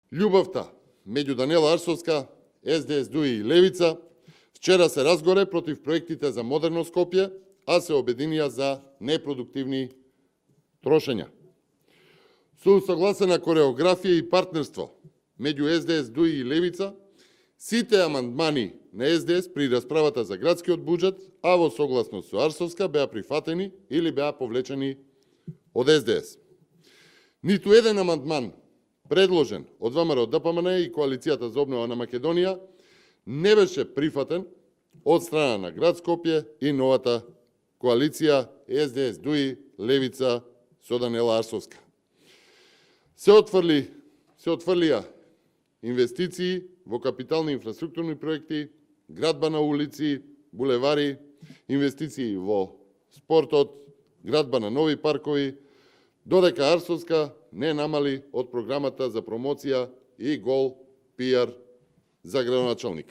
Љубовта меѓу Даниела Арсовска, СДС, ДУИ и Левица вчера се разгоре против проектите за модерно Скопје, а се обединија за непродуктивни трошења. Со усогласена кореографија и партнерство меѓу СДС, ДУИ и Левица, сите амандмани на СДС при расправата за градскиот буџет, а во согласност со Арсовска, беа прифатени или беа повлечени од СДС. Ниту еден амандман предложен од ВМРО ДПМН и Коалицијата за обнова на Македонија не беше прифатен од страна на град Скопје и новата коалиција СДС, ДУИ, Левица со Даниела Арсовска. Се отфрлија инвестиции во капитални инфраструктурни проекти, градба на улици, булевари, инвестиции во спортот, градба на нови паркови, додека Арсовска не намали од програмата за промоција и гол пиар за градоначалник.